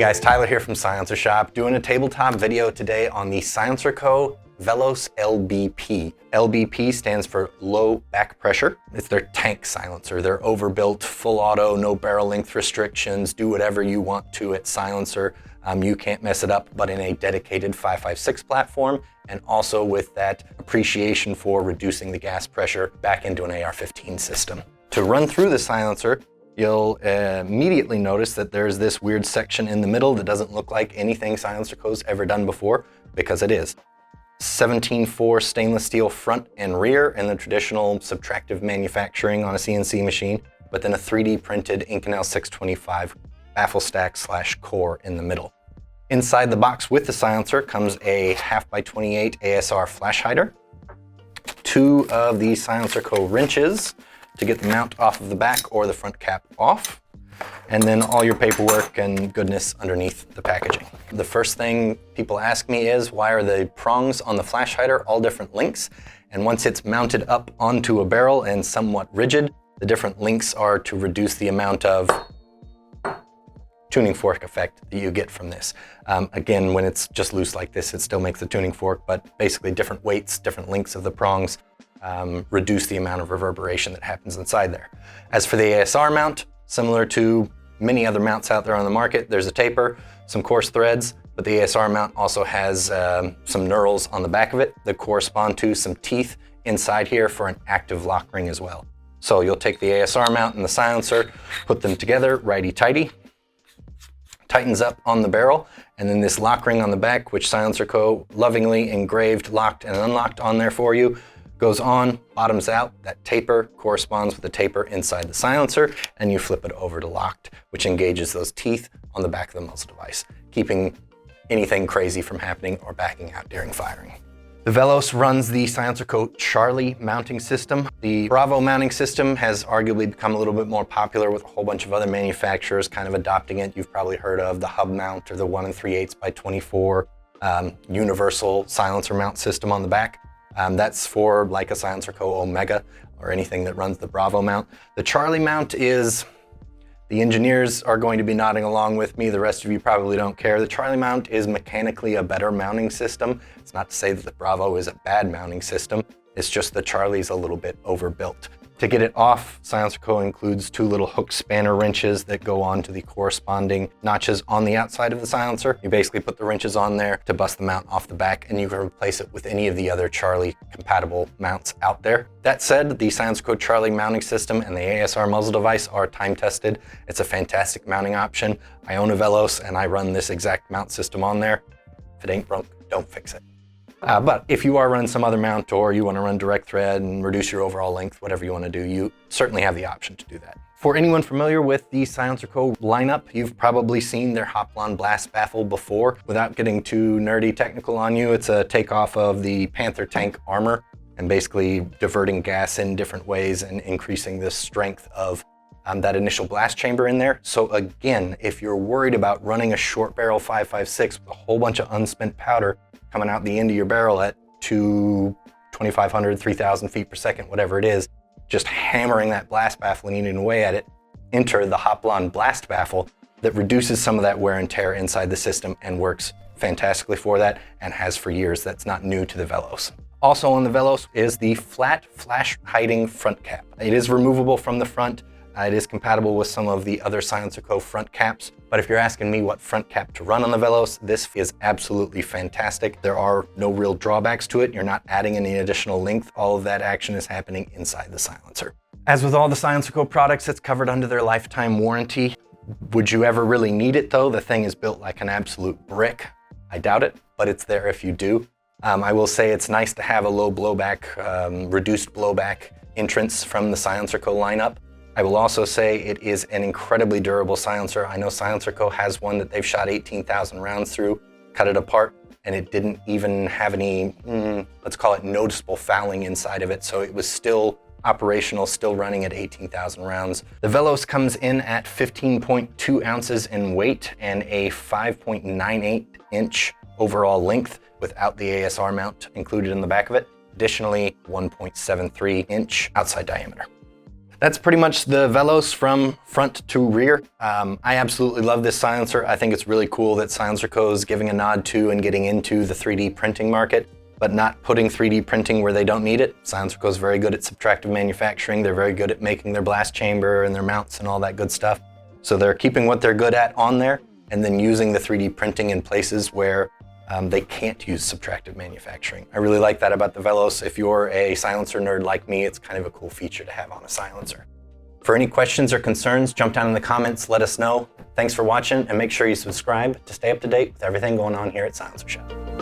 Hey guys, Tyler here from Silencer Shop, doing a tabletop video today on the SilencerCo Velos LBP. LBP stands for low back pressure. It's their tank silencer. They're overbuilt, full auto, no barrel length restrictions, do whatever you want to at Silencer. You can't mess it up, but in a dedicated 5.56 platform, and also with that appreciation for reducing the gas pressure back into an AR-15 system. To run through the silencer, you'll immediately notice that there's this weird section in the middle that doesn't look like anything SilencerCo's ever done before, because it is. 17.4 stainless steel front and rear in the traditional subtractive manufacturing on a CNC machine, but then a 3D printed Inconel 625 baffle stack / core in the middle. Inside the box with the silencer comes a 1/2x28 ASR flash hider, 2 of the SilencerCo wrenches to get the mount off of the back or the front cap off, and then all your paperwork and goodness underneath the packaging. The first thing people ask me is, why are the prongs on the flash hider all different lengths? And once it's mounted up onto a barrel and somewhat rigid, the different lengths are to reduce the amount of tuning fork effect that you get from this. Again, when it's just loose like this, it still makes a tuning fork, but basically different weights, different lengths of the prongs reduce the amount of reverberation that happens inside there. As for the ASR mount, similar to many other mounts out there on the market, there's a taper, some coarse threads, but the ASR mount also has some knurls on the back of it that correspond to some teeth inside here for an active lock ring as well. So you'll take the ASR mount and the silencer, put them together righty-tighty, tightens up on the barrel, and then this lock ring on the back, which SilencerCo lovingly engraved, locked, and unlocked on there for you, goes on, bottoms out. That taper corresponds with the taper inside the silencer, and you flip it over to locked, which engages those teeth on the back of the muzzle device, keeping anything crazy from happening or backing out during firing. The Velos runs the SilencerCo Charlie mounting system. The Bravo mounting system has arguably become a little bit more popular with a whole bunch of other manufacturers kind of adopting it. You've probably heard of the hub mount or the 1 3/8 by 24 universal silencer mount system on the back. That's for like a SilencerCo Omega or anything that runs the Bravo mount. The Charlie mount is, the engineers are going to be nodding along with me, the rest of you probably don't care. The Charlie mount is mechanically a better mounting system. It's not to say that the Bravo is a bad mounting system, it's just the Charlie's a little bit overbuilt. To get it off, SilencerCo includes 2 little hook spanner wrenches that go on to the corresponding notches on the outside of the silencer. You basically put the wrenches on there to bust the mount off the back, and you can replace it with any of the other Charlie compatible mounts out there. That said, the SilencerCo Charlie mounting system and the ASR muzzle device are time tested. It's a fantastic mounting option. I own a Velos and I run this exact mount system on there. If it ain't broke, don't fix it. But if you are running some other mount, or you want to run direct thread and reduce your overall length, whatever you want to do, you certainly have the option to do that. For anyone familiar with the SilencerCo lineup, you've probably seen their Hoplon blast baffle before. Without getting too nerdy technical on you, it's a takeoff of the Panther tank armor and basically diverting gas in different ways and increasing the strength of that initial blast chamber in there. So again, if you're worried about running a short barrel 5.56 with a whole bunch of unspent powder coming out the end of your barrel at 2,500, 3,000 feet per second, whatever it is, just hammering that blast baffle and eating away at it, enter the Hoplon blast baffle that reduces some of that wear and tear inside the system and works fantastically for that, and has for years. That's not new to the Velos. Also on the Velos is the flat flash hiding front cap. It is removable from the front. It is compatible with some of the other SilencerCo front caps, but if you're asking me what front cap to run on the Velos, this is absolutely fantastic. There are no real drawbacks to it. You're not adding any additional length. All of that action is happening inside the silencer. As with all the SilencerCo products, it's covered under their lifetime warranty. Would you ever really need it though? The thing is built like an absolute brick. I doubt it, but it's there if you do. I will say it's nice to have a low blowback, reduced blowback entrance from the SilencerCo lineup. I will also say it is an incredibly durable silencer. I know SilencerCo has one that they've shot 18,000 rounds through, cut it apart, and it didn't even have any, let's call it noticeable fouling inside of it. So it was still operational, still running at 18,000 rounds. The Velos comes in at 15.2 ounces in weight and a 5.98 inch overall length without the ASR mount included in the back of it. Additionally, 1.73 inch outside diameter. That's pretty much the Velos from front to rear. I absolutely love this silencer. I think it's really cool that SilencerCo is giving a nod to and getting into the 3D printing market, but not putting 3D printing where they don't need it. SilencerCo is very good at subtractive manufacturing. They're very good at making their blast chamber and their mounts and all that good stuff. So they're keeping what they're good at on there and then using the 3D printing in places where they can't use subtractive manufacturing. I really like that about the Velos. If you're a silencer nerd like me, it's kind of a cool feature to have on a silencer. For any questions or concerns, jump down in the comments, let us know. Thanks for watching, and make sure you subscribe to stay up to date with everything going on here at SilencerCo.